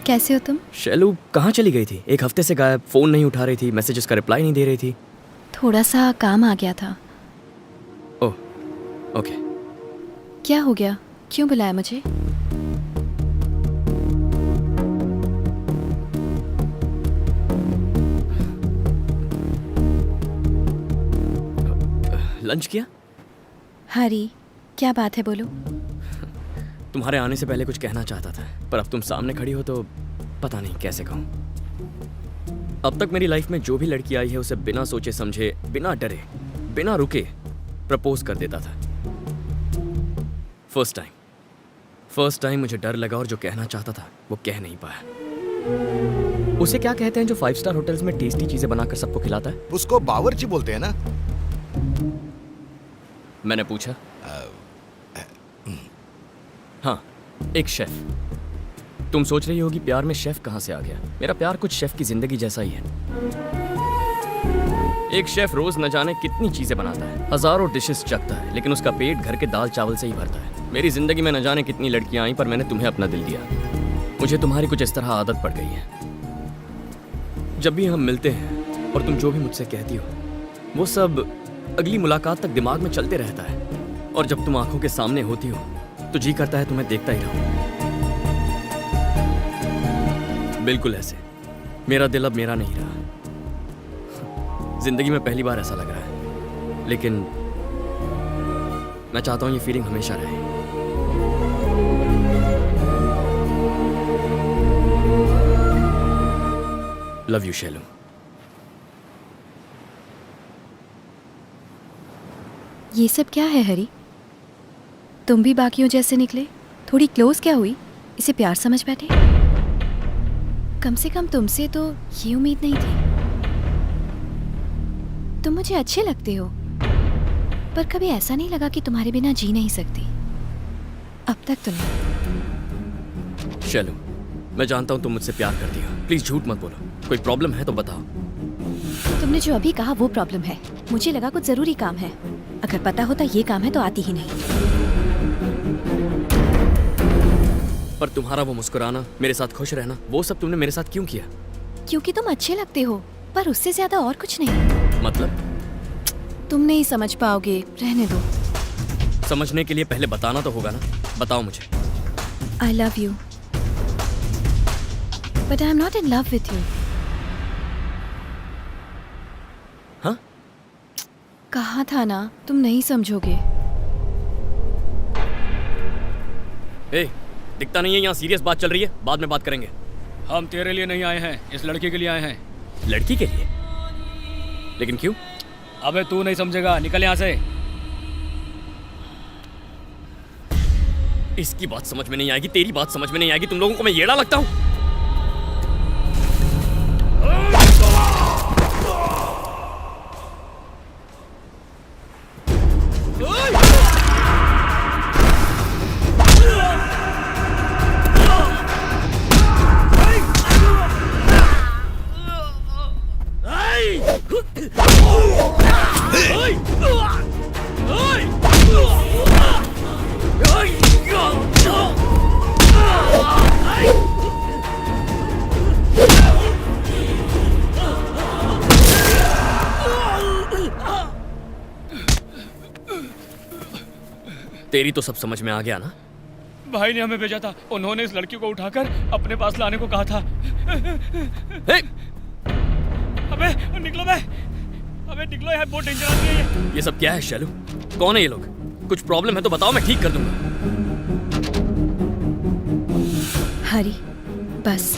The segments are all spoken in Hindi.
कैसे हो तुम? शैलू कहाँ चली गई थी? एक हफ्ते से गायब, फोन नहीं उठा रही थी, मैसेजेस का रिप्लाई नहीं दे रही थी। थोड़ा सा काम आ गया था। ओह, ओके। क्या हो गया? क्यों बुलाया मुझे? लंच किया? हरी, क्या बात है, बोलो। तुम्हारे आने से पहले कुछ कहना चाहता था, पर अब तुम सामने खड़ी हो तो पता नहीं कैसे कहूँ। अब तक मेरी लाइफ में जो भी लड़की आई है उसे बिना सोचे समझे, बिना डरे, बिना रुके प्रपोज कर देता था। फर्स्ट टाइम मुझे डर लगा और जो कहना चाहता था वो कह नहीं पाया। उसे क्या कहते हैं जो 5 स्टार होटल्स में टेस्टी चीजें बनाकर सबको खिलाता है? उसको बावर्ची बोलते हैं ना। मैंने पूछा। हाँ, एक शेफ। तुम सोच रही होगी प्यार में शेफ कहाँ से आ गया। मेरा प्यार कुछ शेफ की जिंदगी जैसा ही है। एक शेफ रोज न जाने कितनी चीजें बनाता है, हजारों डिशेस चखता है, लेकिन उसका पेट घर के दाल चावल से ही भरता है। मेरी जिंदगी में न जाने कितनी लड़कियां आई, पर मैंने तुम्हें अपना दिल दिया। मुझे तुम्हारी कुछ इस तरह आदत पड़ गई है। जब भी हम मिलते हैं और तुम जो भी मुझसे कहती हो वो सब अगली मुलाकात तक दिमाग में चलते रहता है, और जब तुम आंखों के सामने होती हो तो जी करता है तुम्हें देखता ही रहूं। बिल्कुल ऐसे मेरा दिल अब मेरा नहीं रहा। जिंदगी में पहली बार ऐसा लग रहा है, लेकिन मैं चाहता हूं ये फीलिंग हमेशा रहे। Love you Shailu. ये सब क्या है हरी? तुम भी बाकियों जैसे निकले। थोड़ी क्लोज क्या हुई? इसे प्यार समझ बैठे? कम से कम तुमसे तो ये उम्मीद नहीं थी। तुम मुझे अच्छे लगते हो, पर कभी ऐसा नहीं लगा कि तुम्हारे बिना जी नहीं सकती। अब तक तो नहीं। शैलू, मैं जानता हूं तुम मुझसे प्यार करती हो। प्लीज झूठ मत बोलो। कोई प्रॉब्लम है तो बताओ। तुमने जो अभी कहा वो प्रॉब्लम है। मुझे लगा कुछ जरूरी काम है। अगर पता होता ये काम है तो आती ही नहीं। पर तुम्हारा वो मुस्कुराना, मेरे साथ खुश रहना, वो सब तुमने मेरे साथ क्यों किया? क्योंकि तुम अच्छे लगते हो, पर उससे ज्यादा और कुछ नहीं। मतलब? तुम नहीं समझ पाओगे, रहने दो। समझने के लिए पहले बताना तो होगा ना। बताओ मुझे। I love you, but I am not in love with you. हाँ? कहा था ना, तुम नहीं समझोगे। ए, दिखता नहीं है यहाँ सीरियस बात चल रही है। बाद में बात करेंगे। हम तेरे लिए नहीं आए हैं, इस लड़की के लिए आए हैं। लड़की के लिए? लेकिन क्यों? अबे तू नहीं समझेगा, निकल यहाँ से। इसकी बात समझ में नहीं आएगी, तेरी बात समझ में नहीं आएगी। तुम लोगों को मैं येड़ा लगता हूँ? तेरी तो सब समझ में आ गया ना? भाई ने हमें भेजा था, उन्होंने इस लड़की को उठाकर अपने पास लाने को कहा था। हे! अबे निकलो बे, अबे निकलो, यार बहुत डेंजर आदमी है ये सब क्या है शैलू? कौन है ये लोग? कुछ प्रॉब्लम है तो बताओ, मैं ठीक कर दूंगा। हरी, बस।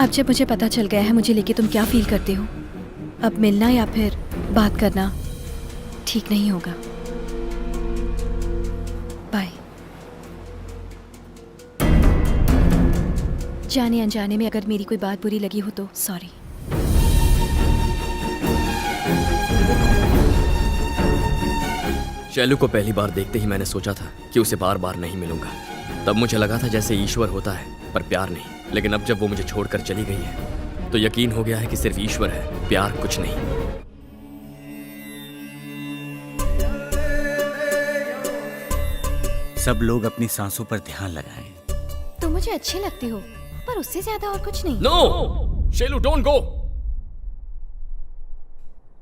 अब जब मुझे पता चल गया है मुझे लेके तुम क्या फील करते हो, अब मिलना या फिर बात करना ठीक नहीं होगा। बाय। जाने अनजाने में अगर मेरी कोई बात बुरी लगी हो तो सॉरी। शैलू को पहली बार देखते ही मैंने सोचा था कि उसे बार बार नहीं मिलूंगा। तब मुझे लगा था जैसे ईश्वर होता है पर प्यार नहीं। लेकिन अब जब वो मुझे छोड़कर चली गई है तो यकीन हो गया है कि सिर्फ ईश्वर है, प्यार कुछ नहीं। सब लोग अपनी सांसों पर ध्यान लगाएं। तुम मुझे मुझे अच्छी लगती हो, पर उससे ज्यादा और कुछ नहीं। No Shailu, don't go.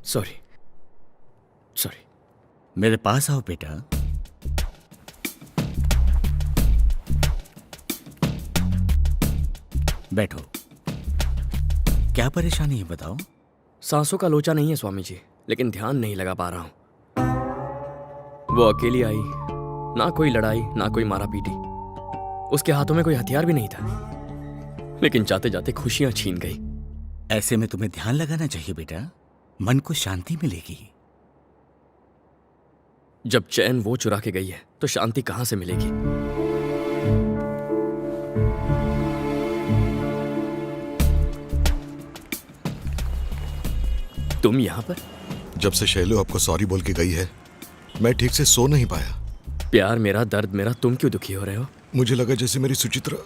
Sorry sorry. मेरे पास आओ बेटा। बैठो। क्या परेशानी है बताओ। सांसों का लोचा नहीं है स्वामी जी, लेकिन ध्यान नहीं लगा पा रहा हूं। वो अकेली आई, ना कोई लड़ाई ना कोई मारा पीटी, उसके हाथों में कोई हथियार भी नहीं था, लेकिन जाते जाते खुशियां छीन गई। ऐसे में तुम्हें ध्यान लगाना चाहिए बेटा, मन को शांति मिलेगी। जब चैन वो चुरा के गई है तो शांति कहां से मिलेगी? तुम यहां पर? जब से शैलू आपको सॉरी बोल के गई है, मैं ठीक से सो नहीं पाया। प्यार मेरा, दर्द मेरा, तुम क्यों दुखी हो रहे हो? मुझे लगा जैसे मेरी सुचित्रा।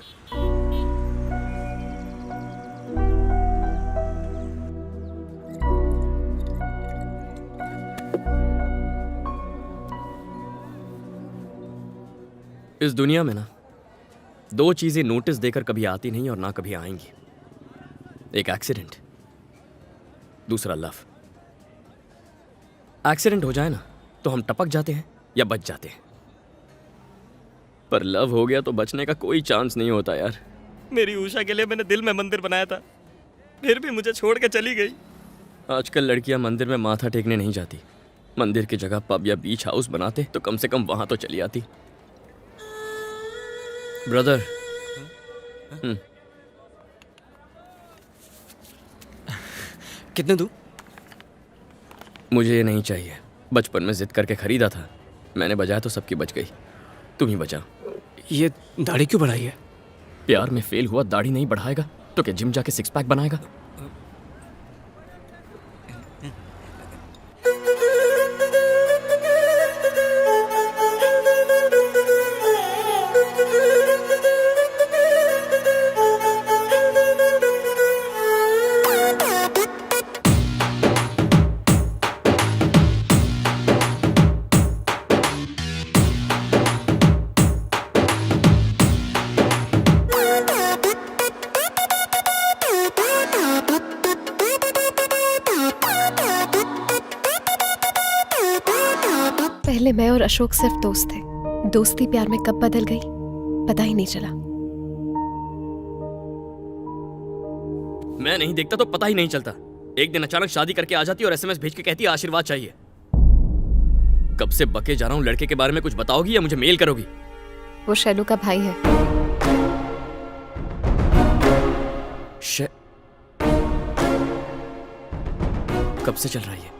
इस दुनिया में ना दो चीजें नोटिस देकर कभी आती नहीं और ना कभी आएंगी। एक एक्सीडेंट, दूसरा लव। एक्सीडेंट हो जाए ना तो हम टपक जाते हैं या बच जाते हैं, पर लव हो गया तो बचने का कोई चांस नहीं होता यार। मेरी उषा के लिए मैंने दिल में मंदिर बनाया था, फिर भी मुझे छोड़ के चली गई। आजकल लड़कियां मंदिर में माथा टेकने नहीं जाती, मंदिर की जगह पब या बीच हाउस बनाते तो कम से कम वहां तो चली आती। ब्रदर, कितने दूं? मुझे ये नहीं चाहिए। बचपन में जिद करके खरीदा था, मैंने बजाया तो सबकी बच गई, तुम ही बचा। ये दाढ़ी क्यों बढ़ाई है? प्यार में फेल हुआ दाढ़ी नहीं बढ़ाएगा तो क्या जिम जाके सिक्स पैक बनाएगा? पहले मैं और अशोक सिर्फ दोस्त थे, दोस्ती प्यार में कब बदल गई पता ही नहीं चला। मैं नहीं देखता तो पता ही नहीं चलता। एक दिन अचानक शादी करके आ जाती और एसएमएस भेज के कहती आशीर्वाद चाहिए। कब से बके जा रहा हूं, लड़के के बारे में कुछ बताओगी या मुझे मेल करोगी? वो शैलू का भाई है। कब से चल रहा है ये?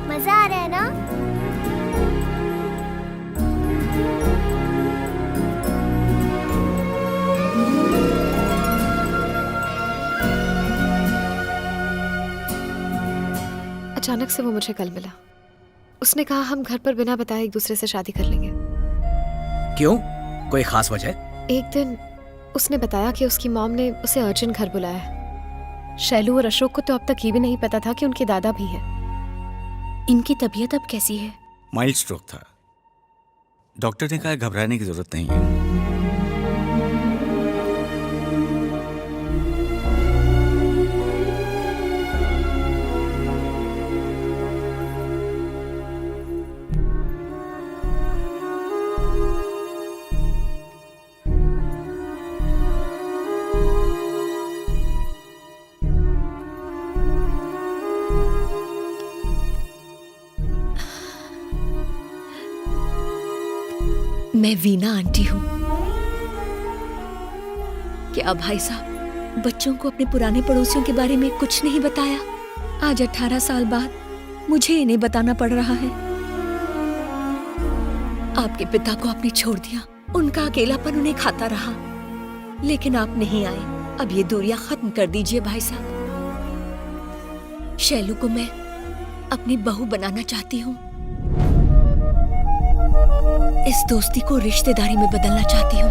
मजा आ रहा है ना? अचानक से वो मुझे कल मिला। उसने कहा हम घर पर बिना बताए एक दूसरे से शादी कर लेंगे। क्यों? कोई खास वजह? एक दिन उसने बताया कि उसकी मॉम ने उसे अर्जेंट घर बुलाया है। शैलू और अशोक को तो अब तक ये भी नहीं पता था कि उनके दादा भी है। इनकी तबीयत अब कैसी है? माइल्ड स्ट्रोक था, डॉक्टर ने कहा घबराने की जरूरत नहीं है। मैं वीना आंटी हूँ। क्या भाई साहब बच्चों को अपने पुराने पड़ोसियों के बारे में कुछ नहीं बताया? आज 18 साल बाद मुझे इन्हें बताना पड़ रहा है। आपके पिता को आपने छोड़ दिया, उनका अकेलापन उन्हें खाता रहा, लेकिन आप नहीं आए। अब ये दूरियां खत्म कर दीजिए भाई साहब। शैलू को मैं अपनी बहू बनाना चाहती हूँ। इस दोस्ती को रिश्तेदारी में बदलना चाहती हूँ।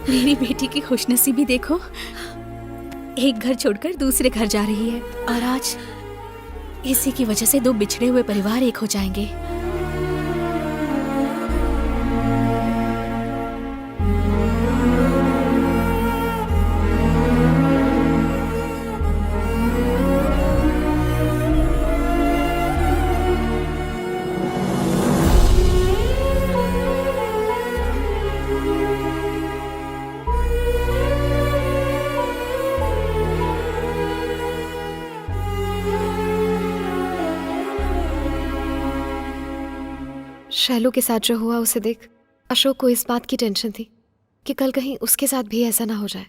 मेरी बेटी की खुशनसीबी देखो, एक घर छोड़कर दूसरे घर जा रही है और आज इसी की वजह से दो बिछड़े हुए परिवार एक हो जाएंगे। शैलू के साथ जो हुआ उसे देख अशोक को इस बात की टेंशन थी कि कल कहीं उसके साथ भी ऐसा ना हो जाए।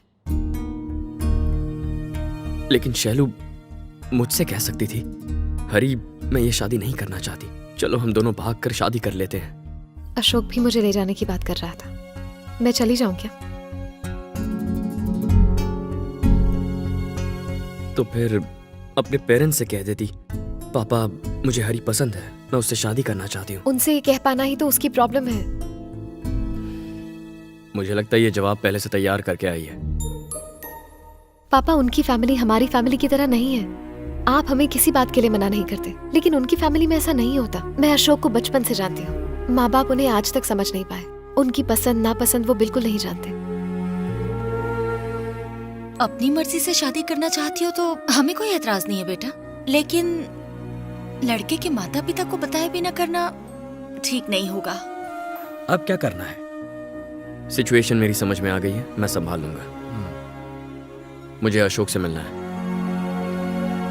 लेकिन शैलू मुझसे कह सकती थी, हरी मैं ये शादी नहीं करना चाहती, चलो हम दोनों भाग कर शादी कर लेते हैं। अशोक भी मुझे ले जाने की बात कर रहा था। मैं चली जाऊं क्या? तो फिर अपने पेरेंट्स से कह देती, पापा मुझे हरी पसंद है, मैं उससे शादी करना चाहती हूँ। उनसे ये कह पाना ही तो उसकी प्रॉब्लम है। मुझे लगता है ये जवाब पहले से तैयार करके आई है। पापा, उनकी फैमिली हमारी फैमिली की तरह नहीं है। आप हमें किसी बात के लिए मना नहीं करते, लेकिन उनकी फैमिली में ऐसा नहीं होता। मैं अशोक को बचपन से जानती हूँ। माँ बाप उन्हें आज तक समझ नहीं पाए। उनकी पसंद नापसंद वो बिल्कुल नहीं जानते। अपनी मर्जी से शादी करना चाहती हो तो हमें कोई एतराज नहीं है बेटा, लेकिन लड़के के माता पिता को बताए बिना करना ठीक नहीं होगा। अब क्या करना है? सिचुएशन मेरी समझ में आ गई है, मैं संभाल लूंगा। मुझे अशोक से मिलना है।